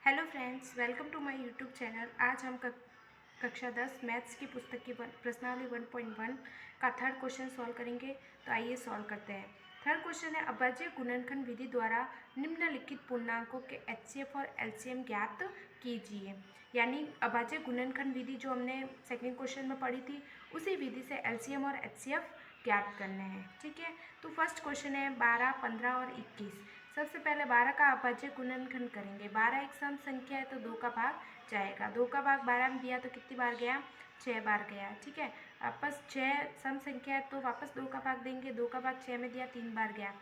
Hello friends, welcome to my YouTube channel. आज हम कक्षा 10 मैथ्स की पुस्तक की प्रश्नावली 1.1 का थर्ड क्वेश्चन सॉल्व करेंगे। तो आइए सॉल्व करते हैं। थर्ड क्वेश्चन है, अभाज्य गुणनखंड विधि द्वारा निम्नलिखित पूर्णांकों के एचसीएफ और एलसीएम ज्ञात कीजिए। यानी अभाज्य गुणनखंड विधि जो हमने सेकंड क्वेश्चन में पढ़ी थी, उसी विधि से एलसीएम और एचसीएफ ज्ञात करने हैं। ठीक है, तो फर्स्ट क्वेश्चन है 12, 15 और 21। सबसे पहले 12 का अभाज्य गुणनखंड करेंगे। 12 एक सम संख्या है तो 2 का भाग जाएगा। 2 का भाग 12 में दिया तो कितनी बार गया? 6 बार गया। ठीक है, वापस 6 सम संख्या है तो वापस 2 का भाग देंगे। 2 का भाग 6 में दिया 3 बार गया,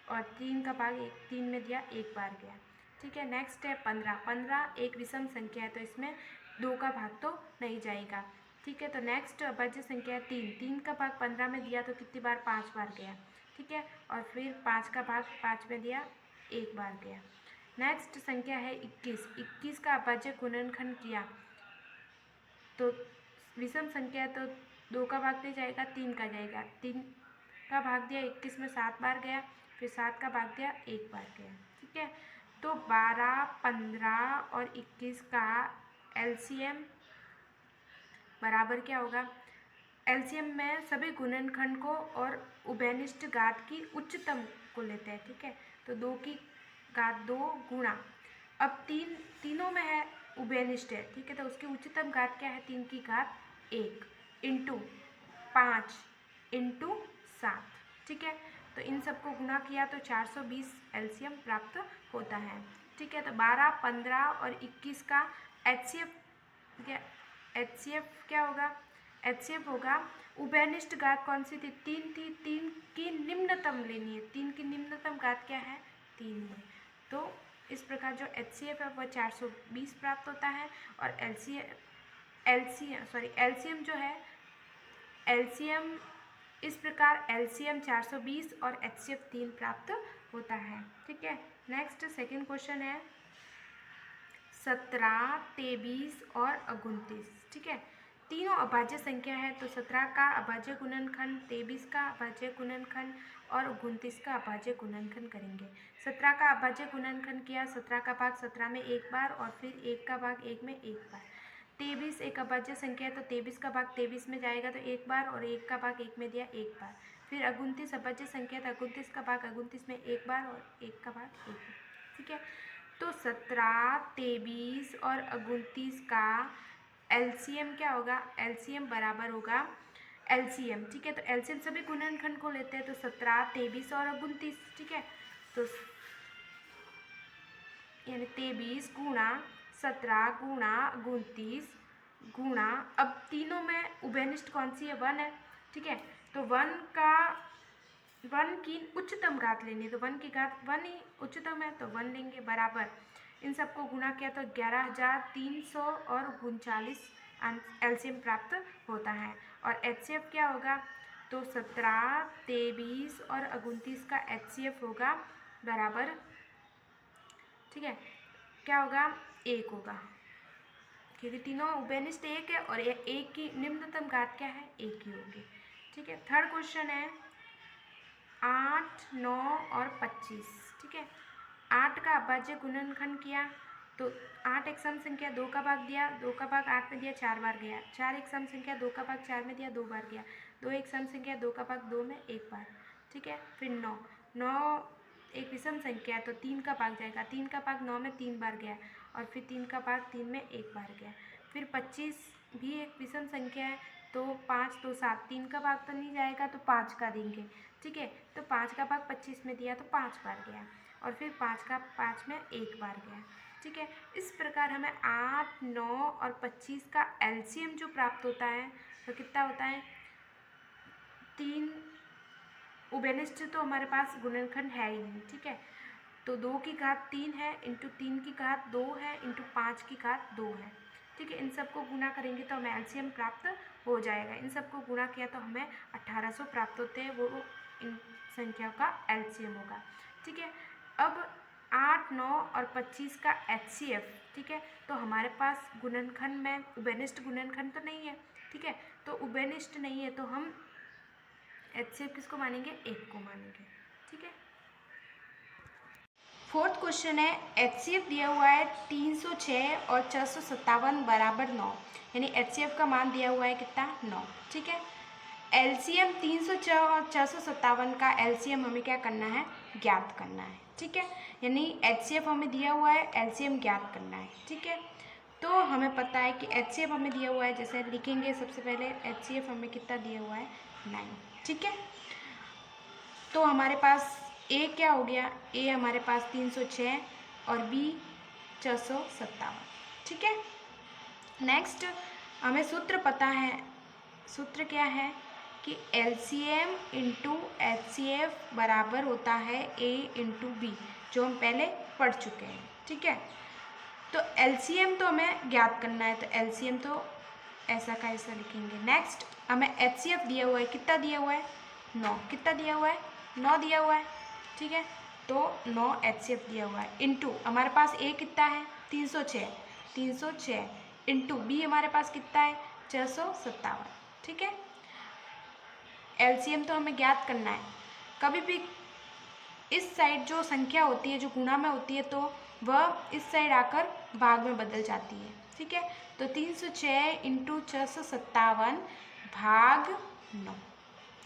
और 3 का भाग 3 में दिया 1 बार गया। ठीक है, नेक्स्ट है 15। 15 एक विषम संख्या है तो इसमें 2 का भाग तो नहीं जाएगा। ठीक है, तो नेक्स्ट अभाज्य संख्या है 3। 3 का भाग 15 में दिया तो कितनी बार? 5 बार गया। ठीक है, और फिर 5 का भाग 5 में दिया, 1 बार गया। नेक्स्ट संख्या है 21। 21 का अभाज्य गुणनखंड किया तो विषम संख्या है तो 2 का भाग नहीं जाएगा, 3 का जाएगा। 3 का भाग दिया 21 में 7 बार गया, फिर 7 का भाग दिया 1 बार गया। ठीक है, तो 12, 15 और 21 का एलसीएम बराबर क्या होगा? एलसीएम में सभी गुणनखंड को और उभयनिष्ठ घात की उच्चतम को लेते हैं। ठीक है, तो 2 की घात 2 गुणा, अब तीनों में है उभयनिष्ठ है। ठीक है, तो उसकी उच्चतम घात क्या है? 3 की घात 1 इंटू 5 इंटू 7। ठीक है, तो इन सबको गुणा किया तो 420 एलसीएम प्राप्त होता है। ठीक है, तो 12, 15 और 21 का एचसीएफ क्या होगा? एचसीएफ होगा, उभयनिष्ठ घात कौन सी थी? 3 थी। 3 की निम्नतम लेनी है। 3 की निम्नतम घात क्या है? 3 है। तो इस प्रकार जो एचसीएफ है वह 420 प्राप्त होता है, और एलसीएम जो है, एलसीएम इस प्रकार एलसीएम 420 और एचसीएफ 3 प्राप्त होता है। ठीक है, नेक्स्ट सेकंड क्वेश्चन है 17, 23 और 29। ठीक है, तीनों अभाज्य संख्या है तो 17 का अभाज्य गुणनखंड, 23 का अभाज्य गुणनखंड और 29 का अभाज्य गुणनखंड करेंगे। 17 का अभाज्य गुणनखंड किया, 17 का भाग 17 में 1 बार और फिर 1 का भाग 1 में 1 बार। 23 एक अभाज्य संख्या है तो 23 का भाग 23 में जाएगा तो 1 बार, और 1 का भाग 1 में दिया 1 बार। फिर 29 अभाज्य संख्या है तो 29 का भाग 29 में 1 बार और 1 का भाग 1 बार। ठीक है, तो 17, 23 और 29 का एलसीएम क्या होगा? एलसीएम बराबर होगा एलसीएम। ठीक है, तो एलसीएम सभी गुणनखंड को लेते हैं तो 17, 23 और 29। ठीक है, तो यानी 23 गुणा 17 गुणा 29 गुणा, अब तीनों में उभयनिष्ठ कौन सी है? 1 है। ठीक है, तो 1 की उच्चतम घात लेनी है, तो 1 की घात 1 ही उच्चतम है तो 1 लेंगे, बराबर इन सबको गुणा किया तो 11,300 और 39 एलसीएम प्राप्त होता है। और एचसीएफ क्या होगा? तो 17, 23 और 29 का एचसीएफ होगा बराबर, ठीक है, क्या होगा? 1 होगा, क्योंकि तीनों उभयनिष्ठ 1 है और 1 की निम्नतम घात क्या है? 1 ही होगी। ठीक है, थर्ड क्वेश्चन है 8, 9 और 25। ठीक है, 8 का अभाज्य गुणनखंड किया तो 8 एक सम संख्या, 2 का भाग दिया, 2 का भाग 8 में दिया 4 बार गया। 4 एक सम संख्या, 2 का भाग 4 में दिया 2 बार गया। 2 एक सम संख्या, 2 का भाग 2 में 1 बार। ठीक है, फिर 9 एक विषम संख्या है तो 3 का भाग जाएगा। 3 का भाग 9 में 3 बार गया, और फिर 3 का भाग 3 में 1 बार गया। फिर 25 भी एक विषम संख्या है तो 5 2 7, 3 का भाग तो नहीं जाएगा तो 5 का देंगे। ठीक है, तो 5 का भाग 25 में दिया तो 5 बार गया, और फिर 5 का 5 में 1 बार गया। ठीक है, इस प्रकार हमें 8, 9 और 25 का एलसीएम जो प्राप्त होता है तो कितना होता है? 3 उभयनिष्ठ तो हमारे पास गुणनखंड है ही नहीं। ठीक है, तो 2 की घात 3 है इंटू 3 की घात 2 है इंटू 5 की घात 2 है। ठीक है, इन सबको गुणा करेंगे तो हमें एलसीएम प्राप्त हो जाएगा। इन सबको गुणा किया तो हमें 1800 प्राप्त होते हैं, वो इन संख्याओं का एलसीएम होगा। ठीक है, अब 8, 9 और 25 का एचसीएफ। ठीक है, तो हमारे पास गुणनखंड में उभयनिष्ठ गुणनखंड तो नहीं है। ठीक है, तो उभयनिष्ठ नहीं है तो हम एचसीएफ किसको मानेंगे? 1 को मानेंगे। ठीक है, फोर्थ क्वेश्चन है HCF दिया हुआ है 306 और 457 बराबर 9, यानी HCF का मान दिया हुआ है कितना 9। ठीक है, LCM 306 और 457 का LCM हमें क्या करना है, ज्ञात करना है। ठीक है, यानी HCF हमें दिया हुआ है, LCM ज्ञात करना है। ठीक है, तो हमें पता है कि HCF हमें दिया हुआ है, जैसे लिखेंगे सबसे पहले HCF हमें कितना दिया हुआ है 9। ठीक है, तो हमारे पास A क्या हो गया, A हमारे पास 306 और B 457। ठीक है, नेक्स्ट हमें सूत्र पता है, सूत्र क्या है कि LCM इंटू HCF बराबर होता है A इंटू B, जो हम पहले पढ़ चुके हैं। ठीक है, तो LCM तो हमें ज्ञात करना है, तो LCM तो ऐसा का ऐसा लिखेंगे। नेक्स्ट हमें HCF दिया हुआ है, कितना दिया हुआ है 9, कितना दिया हुआ है 9 दिया हुआ है। ठीक है, तो 9 HCF दिया हुआ है, इंटू हमारे पास A कितना है 306 इंटू B हमारे पास कितना है 457। ठीक है, LCM तो हमें ज्ञात करना है। कभी भी इस साइड जो संख्या होती है, जो गुणा में होती है, तो वह इस साइड आकर भाग में बदल जाती है। ठीक है, तो 306 इंटू 457 भाग 9।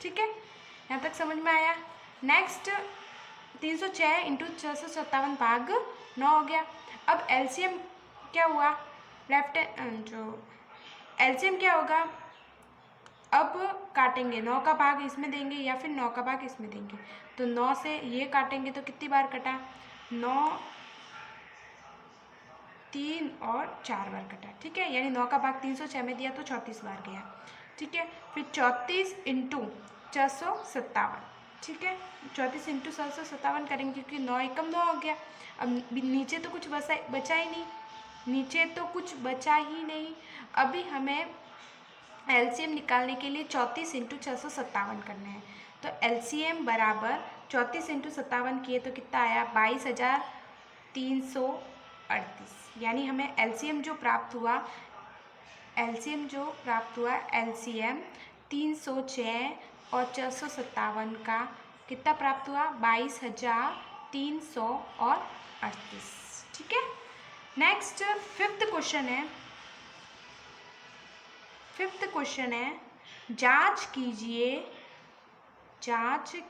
ठीक है, यहाँ तक समझ में आया। नेक्स्ट 306 इंटू 457 भाग 9 हो गया। अब LCM क्या हुआ, लेफ्ट जो LCM क्या होगा, अब काटेंगे, 9 का भाग इसमें देंगे या फिर 9 का भाग इसमें देंगे, तो 9 से ये काटेंगे तो कितनी बार कटा, 9 3 और 4 बार कटा। ठीक है, यानी 9 का भाग 306 में दिया तो 34 बार गया। ठीक है, फिर 34 इंटू 457। ठीक है, 34 इंटू 457 करेंगे क्योंकि 9 एकम 9 हो गया। अब नीचे तो कुछ बचा ही नहीं, नीचे तो कुछ बचा ही नहीं। अभी हमें LCM निकालने के लिए 34 इंटू 457 करना है, तो LCM बराबर 34 इंटू 57 किए तो कितना आया 22,338। यानी हमें LCM जो प्राप्त हुआ, LCM 306 और 457 का कितना प्राप्त हुआ 22,338। ठीक है, नेक्स्ट फिफ्थ क्वेश्चन है जांच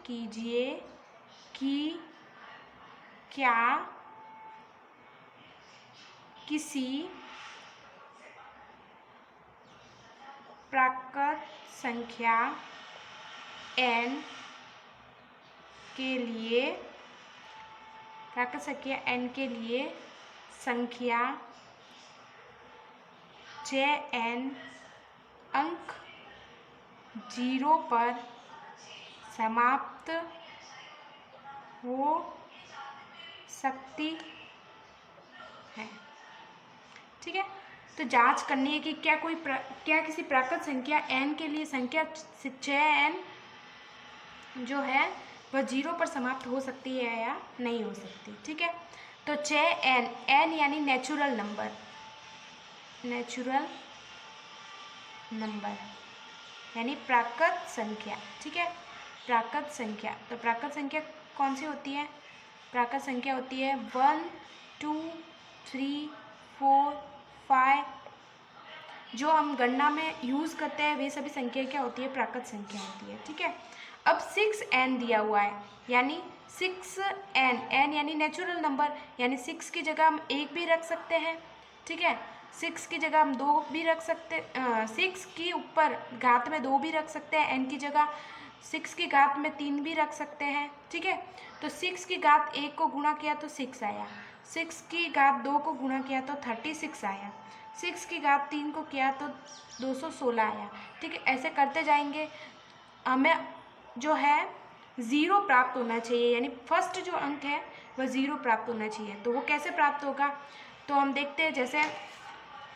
कीजिए कि क्या किसी प्राकृत संख्या n के लिए संख्या Jn अंक 0 पर समाप्त हो सकती है। ठीक है, तो जांच करनी है कि क्या किसी प्राकृत संख्या n के लिए संख्या 6n जो है वह 0 पर समाप्त हो सकती है या नहीं हो सकती। ठीक है, तो 6n, n यानी नेचुरल नंबर यानी प्राकृत संख्या। ठीक है, प्राकृत संख्या, तो प्राकृत संख्या कौन सी होती है, प्राकृत संख्या होती है 1 2 3 4 5, जो हम गणना में यूज़ करते हैं वे सभी संख्या क्या होती है, प्राकृत संख्या होती है। ठीक है, अब 6n दिया हुआ है, यानी 6n, n यानी नेचुरल नंबर, यानी 6 की जगह हम 1 भी रख सकते हैं। ठीक है, 6 की जगह हम 2 भी रख सकते, 6 की ऊपर घात में 2 भी रख सकते हैं, n की जगह 6 की घात में 3 भी रख सकते हैं। ठीक है, तो 6 की घात 1 को गुणा किया तो 6 आया, 6 की घात 2 को गुणा किया तो 36 आया, 6 की घात 3 को किया तो 216 आया। ठीक है, ऐसे करते जाएंगे, हमें जो है 0 प्राप्त होना चाहिए, यानी फर्स्ट जो अंक है वह 0 प्राप्त होना चाहिए। तो वो कैसे प्राप्त होगा, तो हम देखते हैं, जैसे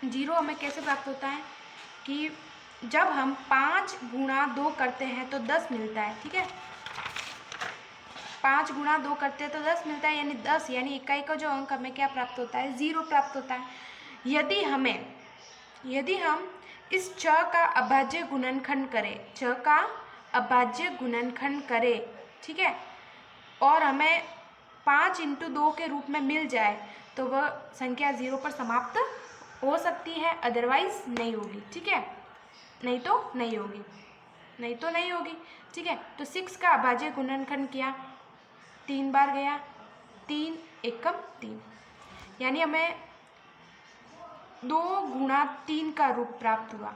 0 हमें कैसे प्राप्त होता है कि जब हम 5 गुणा 2 करते हैं तो 10 मिलता है। ठीक है, 5 गुणा 2 करते हैं तो 10 मिलता है, यानी 10 यानी इकाई का जो अंक हमें क्या प्राप्त होता है 0 प्राप्त होता है। यदि हम इस च का अभाज्य गुणनखंड करें, ठीक है, और हमें 5 इंटू 2 के रूप में मिल जाए तो वह संख्या 0 पर समाप्त हो सकती है, अदरवाइज नहीं होगी। ठीक है, नहीं तो नहीं होगी, नहीं तो नहीं होगी। ठीक है, तो 6 का अभाज्य गुणनखंड किया, 3 बार गया, 3 एकम 3, यानी हमें 2 गुणा 3 का रूप प्राप्त हुआ।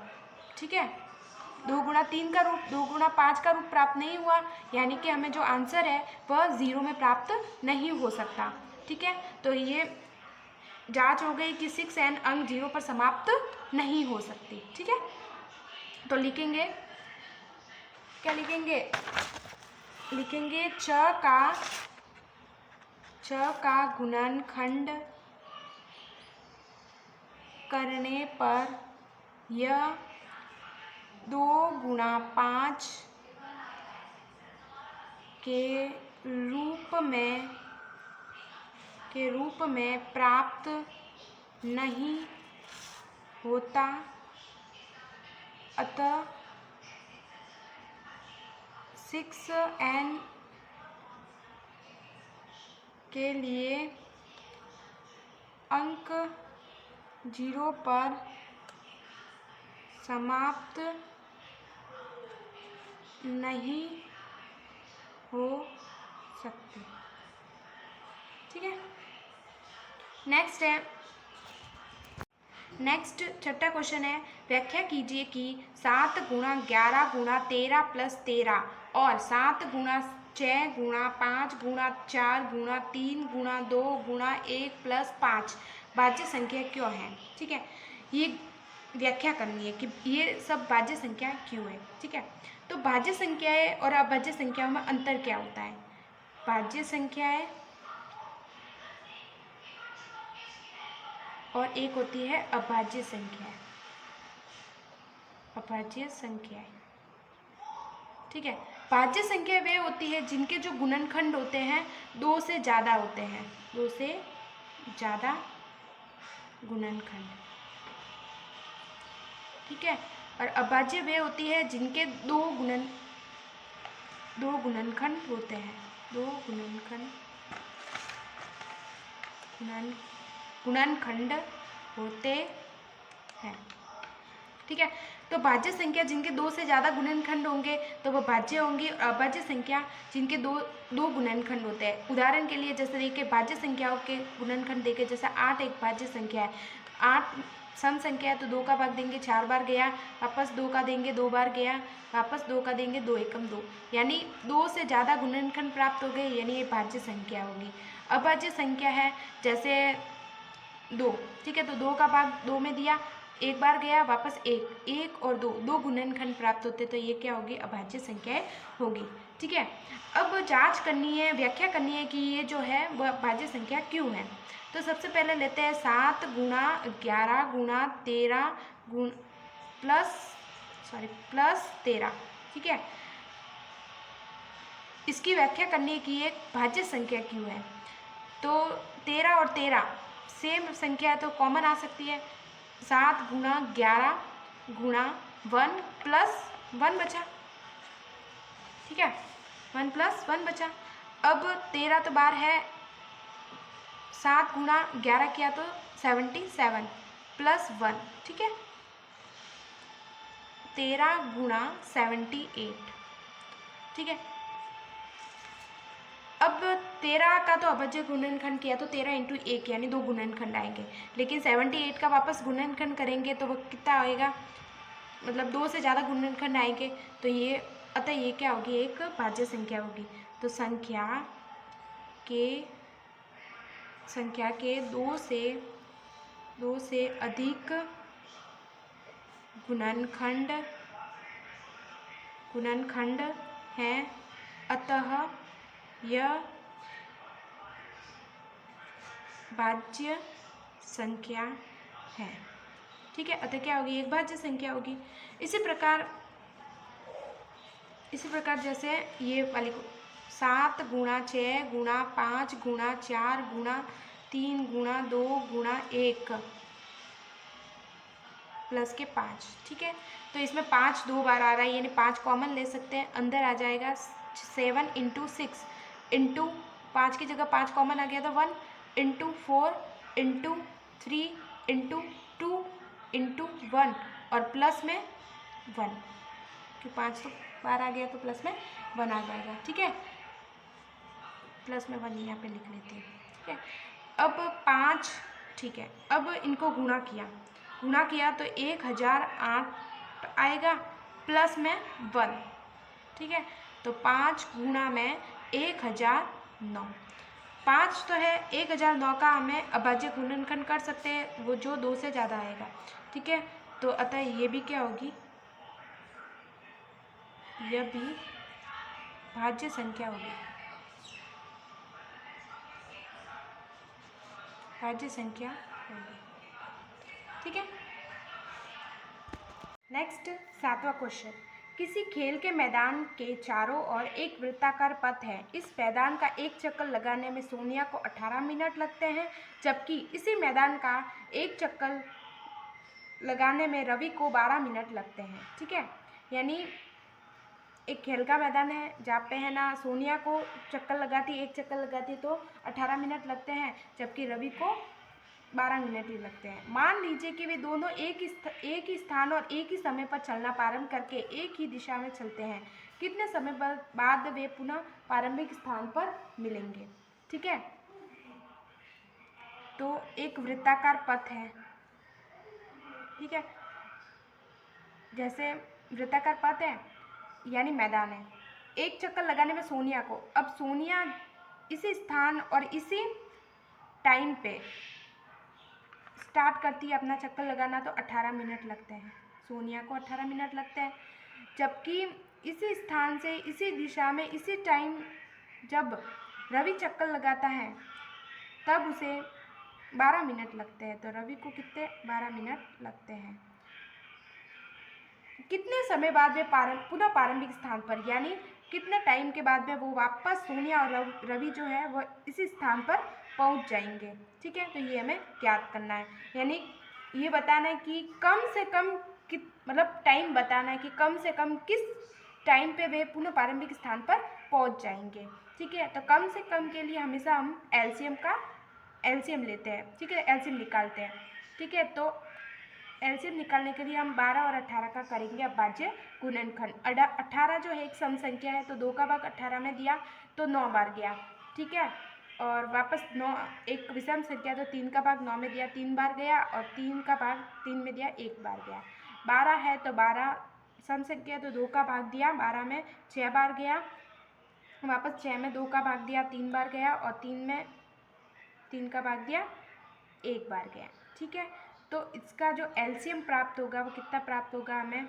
ठीक है, 2 गुणा 3 का रूप, 2 गुणा 5 का रूप प्राप्त नहीं हुआ, यानी कि हमें जो आंसर है वह 0 में प्राप्त नहीं हो सकता। ठीक है, तो ये जांच हो गई कि 6n अंक 0 पर समाप्त नहीं हो सकती। ठीक है, तो लिखेंगे, क्या लिखेंगे, लिखेंगे छ का गुणनखंड करने पर यह 2 गुणा 5 के रूप में प्राप्त नहीं होता, अतः 6n के लिए अंक 0 पर समाप्त नहीं हो सकते। ठीक है, नेक्स्ट छठा क्वेश्चन है, व्याख्या कीजिए कि 7 गुणा 11 गुणा 13 प्लस 13 और 7 गुणा 6 गुणा 5 गुणा 4 गुणा 3 गुणा 2 गुणा 1 प्लस 5 भाज्य संख्या क्यों है। ठीक है, ये व्याख्या करनी है कि ये सब भाज्य संख्या क्यों है। ठीक है, तो भाज्य संख्याएं और अभाज्य संख्याओं में अंतर क्या होता है। भाज्य संख्याएं और एक होती है अभाज्य संख्याएं, अभाज्य संख्याएं। ठीक है, भाज्य संख्या वे होती है जिनके जो गुणनखंड होते हैं 2 से ज़्यादा होते हैं, 2 से ज़्यादा गुणनखंड। ठीक है, और अभाज्य वे होती है जिनके दो गुणनखंड होते हैं, 2 गुणनखंड होते हैं। ठीक है, तो भाज्य संख्या जिनके 2 से ज़्यादा गुणनखंड होंगे तो वह भाज्य होंगी, और अभाज्य संख्या जिनके दो गुणनखंड होते हैं। उदाहरण के लिए जैसे देखिए भाज्य संख्याओं के गुणनखंड देखे, जैसे 8 एक भाज्य संख्या है, 8 सम संख्या है तो 2 का भाग देंगे 4 बार गया, वापस 2 का देंगे 2 बार गया, वापस 2 का देंगे 2 एकम 2, यानी 2 से ज़्यादा गुणनखंड प्राप्त हो गए, यानी ये भाज्य संख्या होगी। अभाज्य संख्या है जैसे 2, ठीक है, तो 2 का भाग 2 में दिया, 1 बार गया, वापस 1 और 2 गुणनखंड प्राप्त होते, तो ये क्या होगी, अभाज्य संख्याएं होगी। ठीक है, अब जांच करनी है, व्याख्या करनी है कि ये जो है वह अभाज्य संख्या क्यों है। तो सबसे पहले लेते हैं 7 गुणा 11 गुणा 13 प्लस 13। ठीक है, इसकी व्याख्या करनी है कि ये भाज्य संख्या क्यों है। तो 13 और 13 सेम संख्या है तो कॉमन आ सकती है। 7 गुणा 11 गुणा 1 प्लस 1 बचा। ठीक है, 1 प्लस 1 बचा। अब 13 तो बार है, 7 गुणा 11 किया तो 77 प्लस 1। ठीक है, 13 गुणा 78। ठीक है, अब 13 का तो अभाज्य गुणनखंड किया तो 13 इंटू 1 यानी 2 गुणनखंड आएंगे, लेकिन 78 का वापस गुणनखंड करेंगे तो वह कितना आएगा, मतलब 2 से ज़्यादा गुणनखंड आएंगे, तो ये अतः ये क्या होगी, एक भाज्य संख्या होगी। तो संख्या के 2 से अधिक गुणनखंड हैं, अतः यह भाज्य संख्या है। ठीक है, अतः क्या होगी, एक भाज्य संख्या होगी। इसी प्रकार जैसे ये वाली 7 गुणा 6 गुणा 5 गुणा 4 गुणा 3 गुणा 2 गुणा 1 प्लस के 5। ठीक है, तो इसमें 5 2 बार आ रहा है, यानी 5 कॉमन ले सकते हैं, अंदर आ जाएगा 7 इंटू 6 इंटू 5 की जगह 5 कॉमन आ गया तो 1 इंटू 4 इंटू 3 इंटू 2 इंटू 1 और प्लस में 1, कि 5 तो बार आ गया तो प्लस में 1 आ जाएगा। ठीक है, प्लस में 1 यहाँ पे लिख लेते हैं। ठीक है, अब 5, ठीक है, अब इनको गुणा किया तो 1008 आएगा प्लस में 1। ठीक है, तो 5 गुणा में 1009, 5 तो है, 1009 का हमें अभाज्य गुणनखंड कर सकते हैं, वो जो 2 से ज़्यादा आएगा। ठीक है, तो अतः ये भी क्या होगी, यह भी भाज्य संख्या होगी, भाज्य संख्या होगी। ठीक है, नेक्स्ट 7वां क्वेश्चन, किसी खेल के मैदान के चारों ओर एक वृत्ताकार पथ है। इस मैदान का एक चक्कर लगाने में सोनिया को 18 मिनट लगते हैं, जबकि इसी मैदान का एक चक्कर लगाने में रवि को 12 मिनट लगते हैं। ठीक है, यानी एक खेल का मैदान है जहाँ पे है ना सोनिया को एक चक्कर लगाती तो 18 मिनट लगते हैं, जबकि रवि को 12 मिनट ही लगते हैं। मान लीजिए कि वे दोनों एक ही स्थान और एक ही समय पर चलना प्रारंभ करके एक ही दिशा में चलते हैं। कितने समय बाद वे पुनः प्रारंभिक स्थान पर मिलेंगे। ठीक है, तो एक वृत्ताकार पथ है। ठीक है, जैसे वृत्ताकार पथ है यानी मैदान है, एक चक्कर लगाने में सोनिया को, अब सोनिया इसी स्थान और इसी टाइम पे स्टार्ट करती है अपना चक्कर लगाना तो 18 मिनट लगते हैं, सोनिया को 18 मिनट लगते हैं, जबकि इसी स्थान से इसी दिशा में इसी टाइम जब रवि चक्कर लगाता है तब उसे 12 मिनट लगते हैं, तो रवि को कितने 12 मिनट लगते हैं। कितने समय बाद वे पुनः प्रारंभिक स्थान पर, यानी कितने टाइम के बाद में वो वापस सोनिया और रवि जो है वो इसी स्थान पर पहुंच जाएंगे। ठीक है, तो ये हमें ज्ञात करना है, यानी ये बताना है कि कम से कम मतलब टाइम बताना है कि कम से कम किस टाइम पे वे पुनः प्रारंभिक स्थान पर पहुंच जाएंगे। ठीक है, तो कम से कम के लिए हमेशा हम एलसीएम लेते हैं। ठीक है, एलसीएम निकालते हैं। ठीक है, तो एलसीएम निकालने के लिए हम 12 और 18 का करेंगे अभाज्य गुणनखंड। 18 जो है एक सम संख्या है, तो 2 का भाग 18 में दिया तो 9 बार गया। ठीक है, और वापस 9 एक विषम संख्या तो 3 का भाग 9 में दिया 3 बार गया, और 3 का भाग 3 में दिया 1 बार गया। 12 है तो 12 सम संख्या तो 2 का भाग दिया 12 में 6 बार गया, वापस 6 में 2 का भाग दिया 3 बार गया, और 3 में 3 का भाग दिया 1 बार गया। ठीक है, तो इसका जो एलसीएम प्राप्त होगा वो कितना प्राप्त होगा हमें।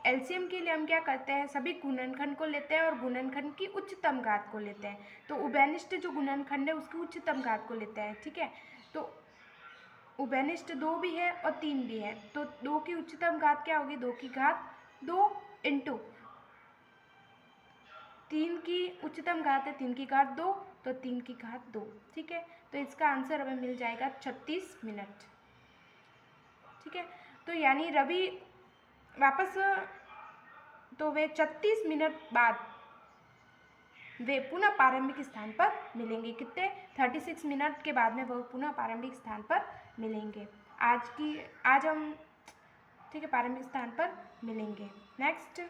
एलसीएम के लिए हम क्या करते हैं, सभी गुणनखंड को लेते हैं और गुणनखंड की उच्चतम घात को लेते हैं। तो उभयनिष्ठ जो गुणनखंड है उसकी उच्चतम घात को लेते हैं। ठीक है, तो उभयनिष्ठ 2 भी है और 3 भी है, तो 2 की उच्चतम घात क्या होगी, 2 की घात 2 इंटू 3 की उच्चतम घात है 3 की घात 2, तो 3 की घात 2। ठीक है, तो इसका आंसर हमें मिल जाएगा 36 मिनट। ठीक है, तो यानी रवि वापस तो वे 36 मिनट बाद वे पुनः प्रारंभिक स्थान पर मिलेंगे। कितने 36 मिनट के बाद में वो पुनः प्रारंभिक स्थान पर मिलेंगे। आज हम ठीक है प्रारंभिक स्थान पर मिलेंगे। नेक्स्ट